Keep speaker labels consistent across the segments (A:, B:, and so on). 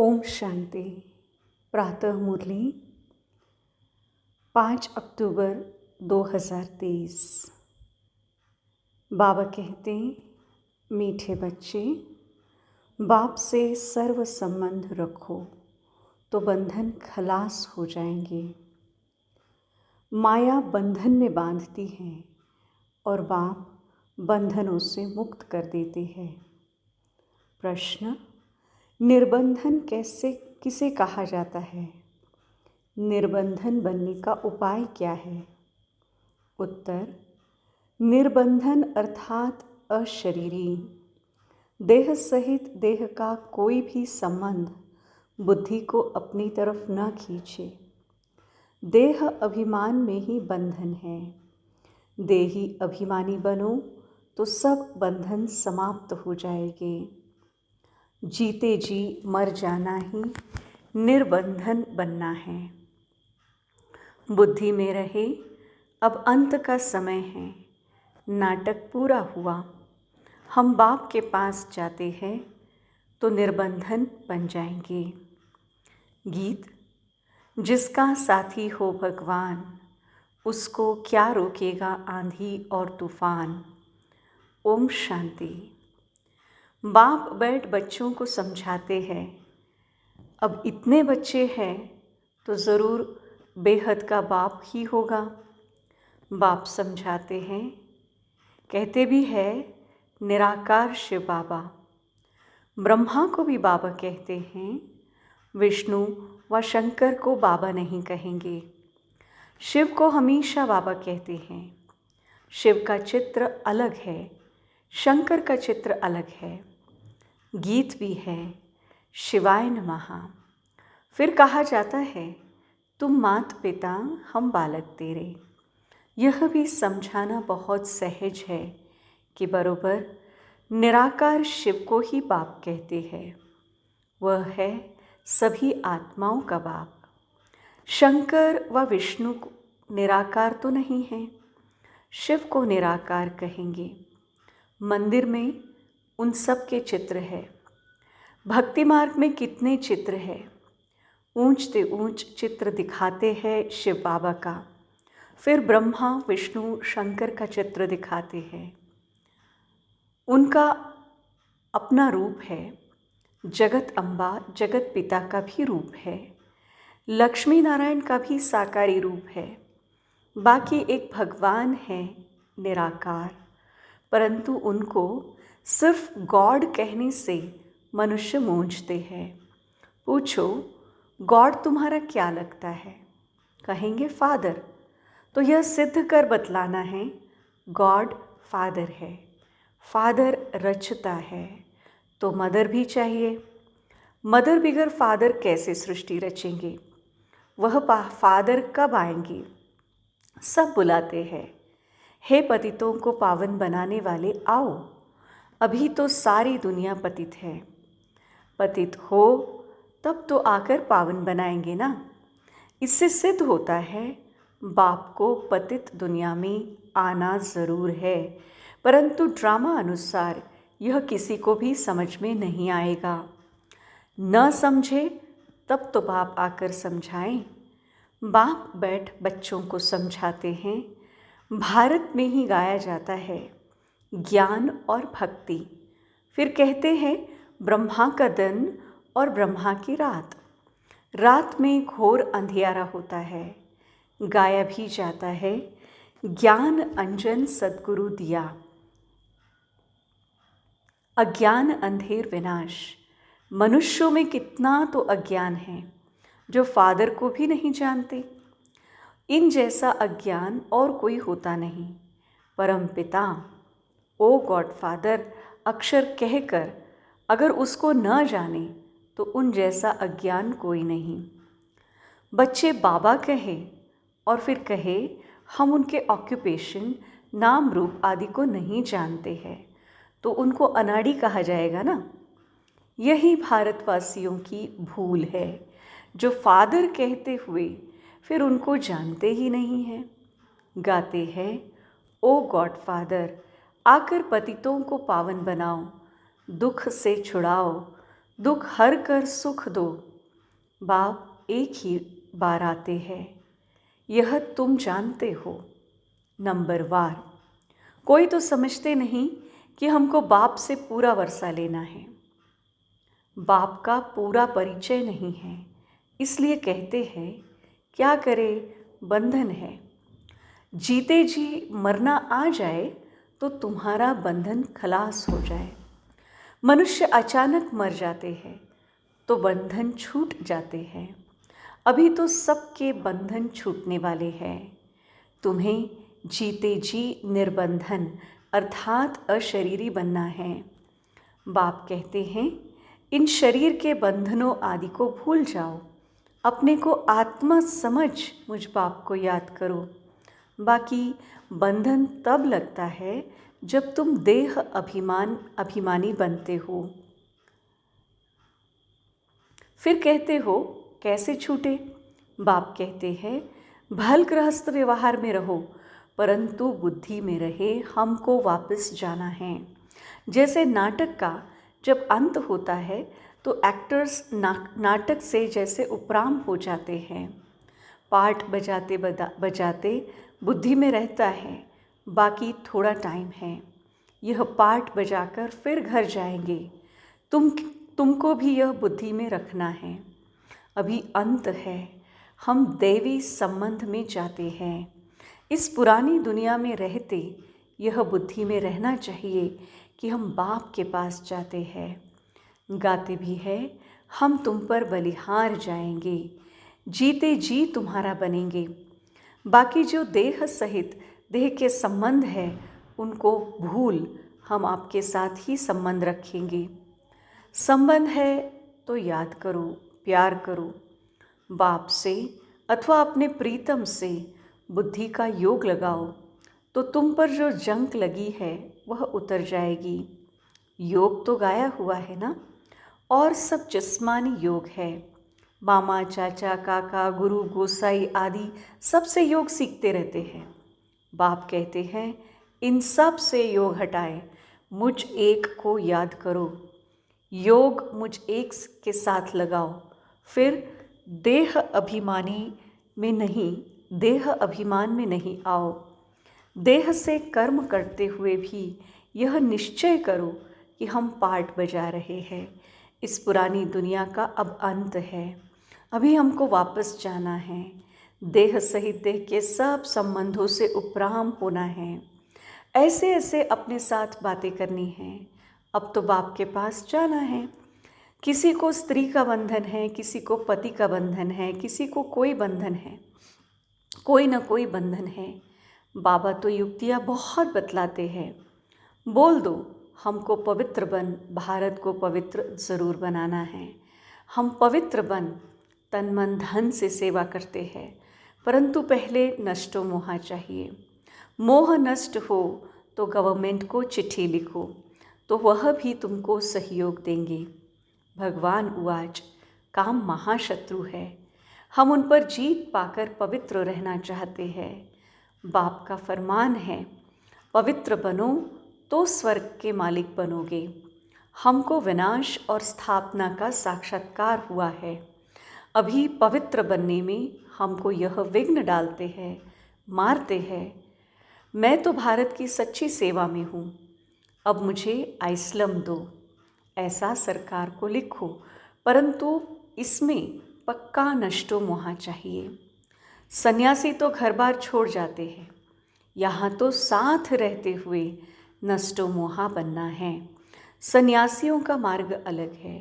A: ओम शांति। प्रातः मुरली 5 अक्टूबर 2023। बाबा कहते, मीठे बच्चे, बाप से सर्व संबंध रखो तो बंधन खलास हो जाएंगे। माया बंधन में बांधती है और बाप बंधनों से मुक्त कर देते हैं। प्रश्न, निर्बंधन किसे कहा जाता है? निर्बंधन बनने का उपाय क्या है? उत्तर, निर्बंधन अर्थात अशरीरी, देह सहित देह का कोई भी संबंध बुद्धि को अपनी तरफ न खींचे। देह अभिमान में ही बंधन है। देही अभिमानी बनो तो सब बंधन समाप्त हो जाएंगे। जीते जी मर जाना ही निर्बंधन बनना है। बुद्धि में रहे, अब अंत का समय है, नाटक पूरा हुआ, हम बाप के पास जाते हैं तो निर्बंधन बन जाएंगे। गीत, जिसका साथी हो भगवान, उसको क्या रोकेगा आंधी और तूफान। ओम शांति। बाप बैठ बच्चों को समझाते हैं। अब इतने बच्चे हैं तो ज़रूर बेहद का बाप ही होगा। बाप समझाते हैं, कहते भी है निराकार शिव बाबा। ब्रह्मा को भी बाबा कहते हैं, विष्णु व शंकर को बाबा नहीं कहेंगे। शिव को हमेशा बाबा कहते हैं। शिव का चित्र अलग है, शंकर का चित्र अलग है। गीत भी है, शिवाय नमः। फिर कहा जाता है, तुम मात पिता हम बालक तेरे। यह भी समझाना बहुत सहज है कि बरोबर निराकार शिव को ही बाप कहते हैं। वह है सभी आत्माओं का बाप। शंकर व विष्णु निराकार तो नहीं है, शिव को निराकार कहेंगे। मंदिर में उन सब के चित्र है। भक्ति मार्ग में कितने चित्र है, ऊंच से ऊंच चित्र दिखाते हैं शिव बाबा का। फिर ब्रह्मा विष्णु शंकर का चित्र दिखाते हैं। उनका अपना रूप है। जगत अम्बा जगत पिता का भी रूप है। लक्ष्मी नारायण का भी साकारी रूप है। बाकी एक भगवान है निराकार, परंतु उनको सिर्फ गॉड कहने से मनुष्य मूंझते हैं। पूछो, गॉड तुम्हारा क्या लगता है? कहेंगे फादर। तो यह सिद्ध कर बतलाना है, गॉड फादर है। फादर रचता है तो मदर भी चाहिए। मदर बिगर फादर कैसे सृष्टि रचेंगे? वह फादर कब आएंगे? सब बुलाते हैं, हे पतितों को पावन बनाने वाले आओ। अभी तो सारी दुनिया पतित है। पतित हो तब तो आकर पावन बनाएंगे ना। इससे सिद्ध होता है बाप को पतित दुनिया में आना ज़रूर है, परंतु ड्रामा अनुसार यह किसी को भी समझ में नहीं आएगा। न समझे तब तो बाप आकर समझाएं। बाप बैठ बच्चों को समझाते हैं। भारत में ही गाया जाता है ज्ञान और भक्ति। फिर कहते हैं ब्रह्मा का दिन और ब्रह्मा की रात। रात में घोर अंधियारा होता है। गाया भी जाता है, ज्ञान अंजन सद्गुरु दिया, अज्ञान अंधेर विनाश। मनुष्यों में कितना तो अज्ञान है जो फादर को भी नहीं जानते। इन जैसा अज्ञान और कोई होता नहीं। परम पिता, ओ गॉड फादर अक्षर कहकर अगर उसको न जाने तो उन जैसा अज्ञान कोई नहीं। बच्चे बाबा कहे और फिर कहे हम उनके ऑक्यूपेशन, नाम रूप आदि को नहीं जानते हैं, तो उनको अनाड़ी कहा जाएगा ना। यही भारतवासियों की भूल है, जो फादर कहते हुए फिर उनको जानते ही नहीं हैं। गाते हैं, ओ गॉड फादर आकर पतितों को पावन बनाओ, दुख से छुड़ाओ, दुख हर कर सुख दो, बाप एक ही बार आते हैं, यह तुम जानते हो। नंबर वार। कोई तो समझते नहीं कि हमको बाप से पूरा वर्षा लेना है। बाप का पूरा परिचय नहीं है, इसलिए कहते हैं क्या करे बंधन है। जीते जी मरना आ जाए तो तुम्हारा बंधन खलास हो जाए। मनुष्य अचानक मर जाते हैं तो बंधन छूट जाते हैं। अभी तो सबके बंधन छूटने वाले हैं। तुम्हें जीते जी निर्बंधन अर्थात अशरीरी बनना है। बाप कहते हैं इन शरीर के बंधनों आदि को भूल जाओ, अपने को आत्मा समझ मुझ बाप को याद करो। बाकी बंधन तब लगता है जब तुम देह अभिमानी बनते हो। फिर कहते हो कैसे छूटे। बाप कहते हैं भल गृहस्थ व्यवहार में रहो, परंतु बुद्धि में रहे हमको वापस जाना है। जैसे नाटक का जब अंत होता है तो एक्टर्स नाटक से जैसे उपराम हो जाते हैं। पाठ बजाते बजाते बुद्धि में रहता है, बाकी थोड़ा टाइम है। यह पाठ बजाकर फिर घर जाएंगे। तुमको भी यह बुद्धि में रखना है। अभी अंत है, हम दैवी संबंध में जाते हैं। इस पुरानी दुनिया में रहते यह बुद्धि में रहना चाहिए कि हम बाप के पास जाते हैं। गाते भी है हम तुम पर बलिहार जाएंगे, जीते जी तुम्हारा बनेंगे। बाकी जो देह सहित देह के संबंध है उनको भूल हम आपके साथ ही संबंध रखेंगे। संबंध है तो याद करो, प्यार करो। बाप से अथवा अपने प्रीतम से बुद्धि का योग लगाओ तो तुम पर जो जंक लगी है वह उतर जाएगी। योग तो गाया हुआ है ना, और सब जिस्मानी योग है। मामा, चाचा, काका, गुरु, गोसाई आदि सबसे योग सीखते रहते हैं। बाप कहते हैं इन सब से योग हटाए, मुझ एक को याद करो। योग मुझ एक के साथ लगाओ, फिर देह अभिमान में नहीं आओ। देह से कर्म करते हुए भी यह निश्चय करो कि हम पाठ बजा रहे हैं। इस पुरानी दुनिया का अब अंत है, अभी हमको वापस जाना है। देह सहित देह के सब संबंधों से उपराम होना है। ऐसे ऐसे अपने साथ बातें करनी हैं। अब तो बाप के पास जाना है। किसी को स्त्री का बंधन है, किसी को पति का बंधन है, किसी को कोई बंधन है, कोई ना कोई बंधन है। बाबा तो युक्तियाँ बहुत बतलाते हैं। बोल दो हमको पवित्र बन, भारत को पवित्र ज़रूर बनाना है। हम पवित्र बन तन मन धन से सेवा करते हैं, परंतु पहले नष्टो मोहा चाहिए। मोह नष्ट हो तो गवर्नमेंट को चिट्ठी लिखो, तो वह भी तुमको सहयोग देंगे। भगवान उवाच, काम महाशत्रु है, हम उन पर जीत पाकर पवित्र रहना चाहते हैं। बाप का फरमान है पवित्र बनो तो स्वर्ग के मालिक बनोगे। हमको विनाश और स्थापना का साक्षात्कार हुआ है। अभी पवित्र बनने में हमको यह विघ्न डालते हैं, मारते हैं। मैं तो भारत की सच्ची सेवा में हूँ, अब मुझे आइसलम दो, ऐसा सरकार को लिखो, परंतु इसमें पक्का नष्टो मोहा चाहिए। सन्यासी तो घर बार छोड़ जाते हैं, यहाँ तो साथ रहते हुए नष्टो मोहा बनना है। सन्यासियों का मार्ग अलग है।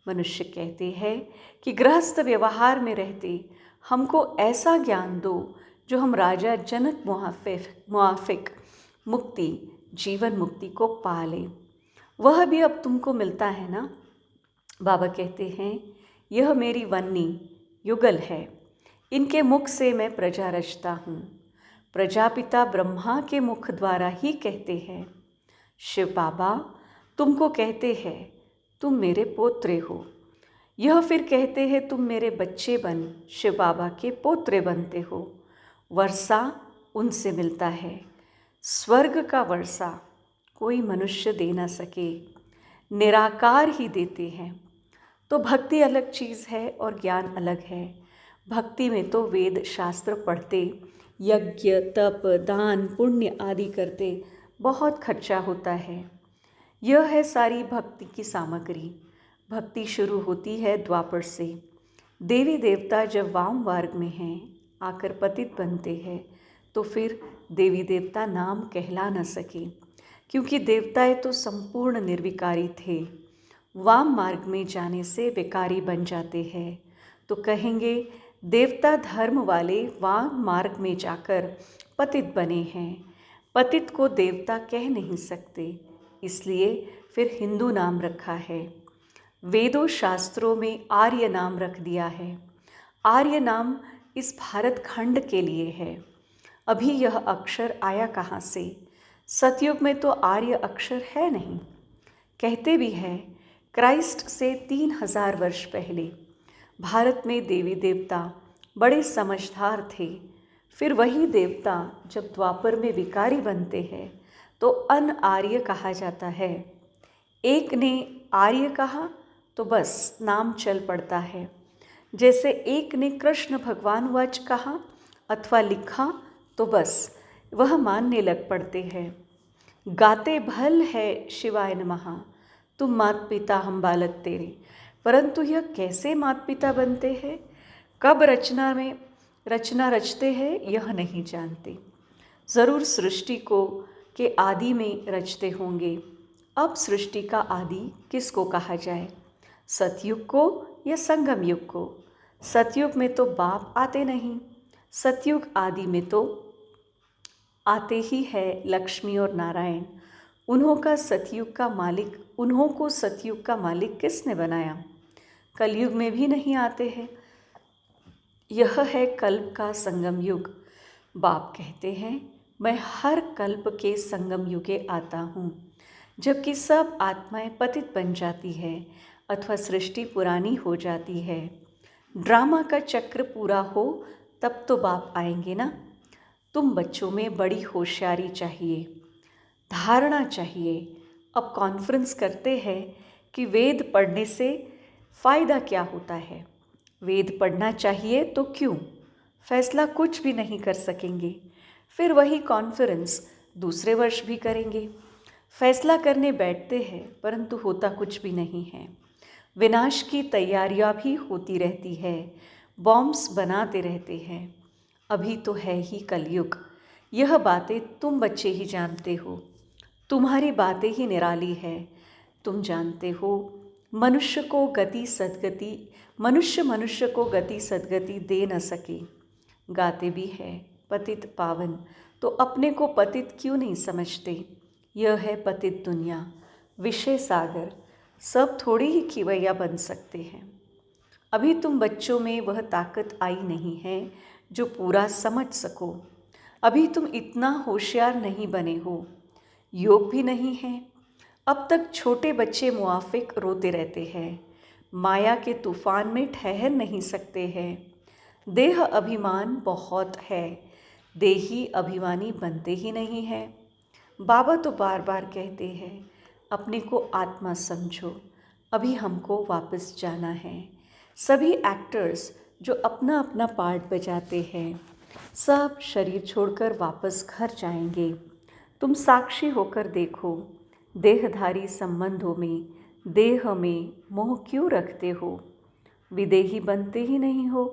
A: मनुष्य कहते हैं कि गृहस्थ व्यवहार में रहते हमको ऐसा ज्ञान दो जो हम राजा जनक मुआफिक मुक्ति, जीवन मुक्ति को पा लें। वह भी अब तुमको मिलता है ना। बाबा कहते हैं यह मेरी वन्नी युगल है, इनके मुख से मैं प्रजा रचता हूँ। प्रजापिता ब्रह्मा के मुख द्वारा ही कहते हैं। शिव बाबा तुमको कहते हैं तुम मेरे पोत्रे हो। यह फिर कहते हैं तुम मेरे बच्चे बन शिव बाबा के पोत्रे बनते हो। वर्षा उनसे मिलता है, स्वर्ग का वर्षा कोई मनुष्य दे न सके, निराकार ही देते हैं। तो भक्ति अलग चीज़ है और ज्ञान अलग है। भक्ति में तो वेद शास्त्र पढ़ते, यज्ञ तप दान पुण्य आदि करते बहुत खर्चा होता है। यह है सारी भक्ति की सामग्री। भक्ति शुरू होती है द्वापर से। देवी देवता जब वाम वर्ग में हैं, आकर पतित बनते हैं, तो फिर देवी देवता नाम कहला न सके, क्योंकि देवताएं तो संपूर्ण निर्विकारी थे। वाम मार्ग में जाने से विकारी बन जाते हैं, तो कहेंगे देवता धर्म वाले वाम मार्ग में जाकर पतित बने हैं। पतित को देवता कह नहीं सकते, इसलिए फिर हिंदू नाम रखा है। वेदों शास्त्रों में आर्य नाम रख दिया है। आर्य नाम इस भारत खंड के लिए है। अभी यह अक्षर आया कहाँ से? सतयुग में तो आर्य अक्षर है नहीं। कहते भी है क्राइस्ट से 3000 वर्ष पहले भारत में देवी देवता बड़े समझदार थे। फिर वही देवता जब द्वापर में विकारी बनते हैं तो अन आर्य कहा जाता है। एक ने आर्य कहा तो बस नाम चल पड़ता है। जैसे एक ने कृष्ण भगवान वाच कहा अथवा लिखा तो बस वह मानने लग पड़ते हैं। गाते भल है शिवाय नमः, तुम मात पिता हम बालक तेरे, परंतु यह कैसे मात पिता बनते हैं, कब रचना रचते हैं, यह नहीं जानते। ज़रूर सृष्टि को के आदि में रचते होंगे। अब सृष्टि का आदि किसको कहा जाए, सतयुग को या संगम युग को? सतयुग में तो बाप आते नहीं। सतयुग आदि में तो आते ही है लक्ष्मी और नारायण। उन्हों को सतयुग का मालिक किसने बनाया? कलयुग में भी नहीं आते हैं। यह है कल्प का संगम युग। बाप कहते हैं मैं हर कल्प के संगम युगे आता हूँ, जबकि सब आत्माएं पतित बन जाती है अथवा सृष्टि पुरानी हो जाती है। ड्रामा का चक्र पूरा हो तब तो बाप आएंगे ना। तुम बच्चों में बड़ी होशियारी चाहिए, धारणा चाहिए। अब कॉन्फ्रेंस करते हैं कि वेद पढ़ने से फ़ायदा क्या होता है। वेद पढ़ना चाहिए तो क्यों? फैसला कुछ भी नहीं कर सकेंगे। फिर वही कॉन्फ्रेंस दूसरे वर्ष भी करेंगे। फैसला करने बैठते हैं परंतु होता कुछ भी नहीं है। विनाश की तैयारियां भी होती रहती है, बॉम्ब्स बनाते रहते हैं। अभी तो है ही कलयुग। यह बातें तुम बच्चे ही जानते हो। तुम्हारी बातें ही निराली है। तुम जानते हो मनुष्य को गति सद्गति दे न सके। गाते भी है पतित पावन, तो अपने को पतित क्यों नहीं समझते? यह है पतित दुनिया, विषय सागर। सब थोड़ी ही खिवैया बन सकते हैं। अभी तुम बच्चों में वह ताकत आई नहीं है जो पूरा समझ सको। अभी तुम इतना होशियार नहीं बने हो। योग भी नहीं है। अब तक छोटे बच्चे मुआफिक रोते रहते हैं, माया के तूफान में ठहर नहीं सकते हैं। देह अभिमान बहुत है, देही अभिमानी बनते ही नहीं है। बाबा तो बार बार कहते हैं अपने को आत्मा समझो, अभी हमको वापस जाना है। सभी एक्टर्स जो अपना अपना पार्ट बजाते हैं, सब शरीर छोड़कर वापस घर जाएंगे। तुम साक्षी होकर देखो, देहधारी संबंधों में देह में मोह क्यों रखते हो? विदेही बनते ही नहीं हो,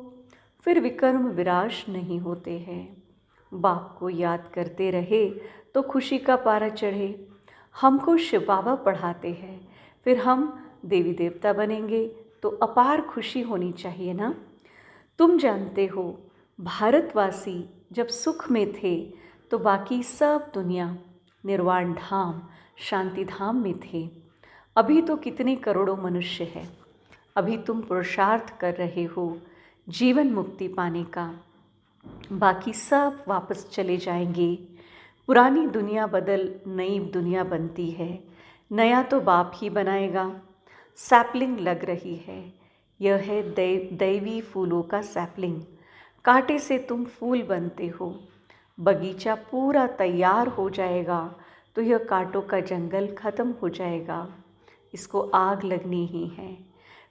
A: फिर विकर्म विराश नहीं होते हैं। बाप को याद करते रहे तो खुशी का पारा चढ़े। हमको शिव बाबा पढ़ाते हैं, फिर हम देवी देवता बनेंगे तो अपार खुशी होनी चाहिए ना। तुम जानते हो भारतवासी जब सुख में थे तो बाकी सब दुनिया निर्वाण धाम शांति धाम में थे। अभी तो कितने करोड़ों मनुष्य हैं। अभी तुम पुरुषार्थ कर रहे हो जीवन मुक्ति पाने का, बाकी सब वापस चले जाएंगे। पुरानी दुनिया बदल नई दुनिया बनती है। नया तो बाप ही बनाएगा। सैपलिंग लग रही है, यह है दैवी फूलों का सैपलिंग। कांटे से तुम फूल बनते हो। बगीचा पूरा तैयार हो जाएगा तो यह कांटों का जंगल खत्म हो जाएगा। इसको आग लगनी ही है।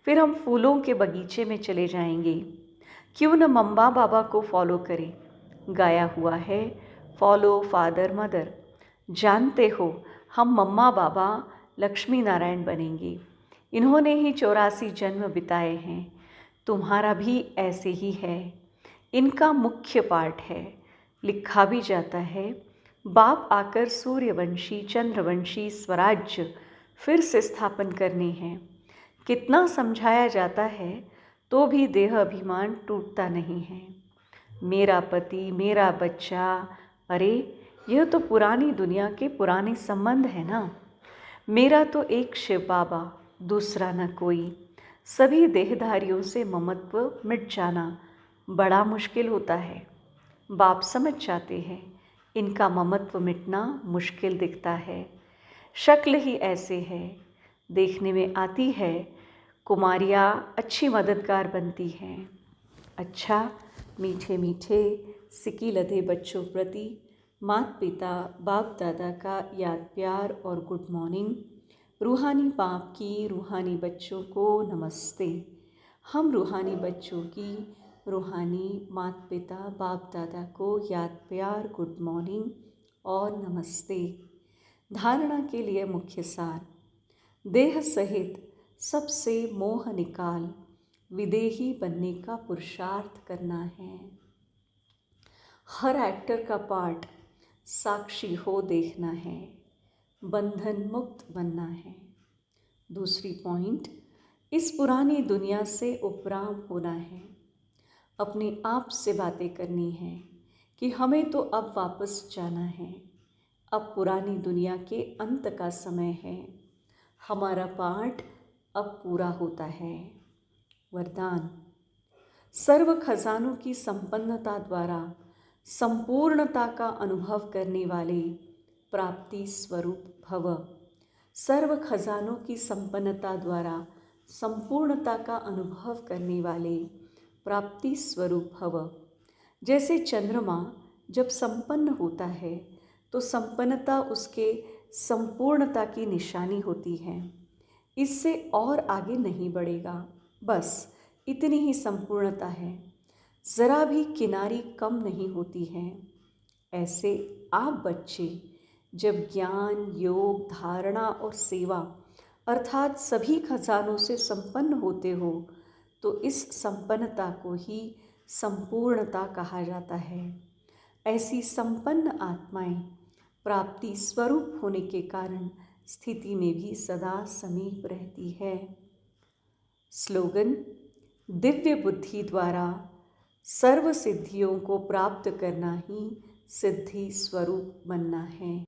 A: फिर हम फूलों के बगीचे में चले जाएंगे। क्यों न मम्मा बाबा को फॉलो करें। गाया हुआ है, फॉलो फादर मदर। जानते हो, हम मम्मा बाबा लक्ष्मी नारायण बनेंगे। इन्होंने ही 84 जन्म बिताए हैं। तुम्हारा भी ऐसे ही है। इनका मुख्य पाठ है। लिखा भी जाता है, बाप आकर सूर्यवंशी चंद्रवंशी स्वराज्य फिर से स्थापन करने हैं। कितना समझाया जाता है तो भी देह अभिमान टूटता नहीं है। मेरा पति, मेरा बच्चा, अरे यह तो पुरानी दुनिया के पुराने संबंध है ना। मेरा तो एक शिव बाबा, दूसरा न कोई। सभी देहधारियों से ममत्व मिट जाना बड़ा मुश्किल होता है। बाप समझ जाते हैं, इनका ममत्व मिटना मुश्किल दिखता है। शक्ल ही ऐसे है, देखने में आती है। कुमारियाँ अच्छी मददगार बनती हैं। अच्छा, मीठे मीठे सिकी लधे बच्चों प्रति माता पिता बाप दादा का याद प्यार और गुड मॉर्निंग। रूहानी बाप की रूहानी बच्चों को नमस्ते। हम रूहानी बच्चों की रूहानी माता पिता बाप दादा को याद प्यार गुड मॉर्निंग और नमस्ते। धारणा के लिए मुख्य सार, देह सहित सबसे मोह निकाल विदेही बनने का पुरुषार्थ करना है। हर एक्टर का पार्ट साक्षी हो देखना है, बंधन मुक्त बनना है। दूसरी पॉइंट, इस पुरानी दुनिया से उपराम होना है। अपने आप से बातें करनी है कि हमें तो अब वापस जाना है। अब पुरानी दुनिया के अंत का समय है। हमारा पाठ अब पूरा होता है। वरदान, सर्व खजानों की संपन्नता द्वारा संपूर्णता का अनुभव करने वाले प्राप्ति स्वरूप भव। सर्व खजानों की संपन्नता द्वारा संपूर्णता का अनुभव करने वाले प्राप्ति स्वरूप भव। जैसे चंद्रमा जब संपन्न होता है तो संपन्नता उसके संपूर्णता की निशानी होती है। इससे और आगे नहीं बढ़ेगा, बस इतनी ही संपूर्णता है, ज़रा भी किनारी कम नहीं होती है। ऐसे आप बच्चे जब ज्ञान, योग, धारणा और सेवा अर्थात सभी खजानों से संपन्न होते हो तो इस संपन्नता को ही संपूर्णता कहा जाता है। ऐसी संपन्न आत्माएं प्राप्ति स्वरूप होने के कारण स्थिति में भी सदा समीप रहती है। स्लोगन, दिव्य बुद्धि द्वारा सर्व सिद्धियों को प्राप्त करना ही सिद्धि स्वरूप बनना है।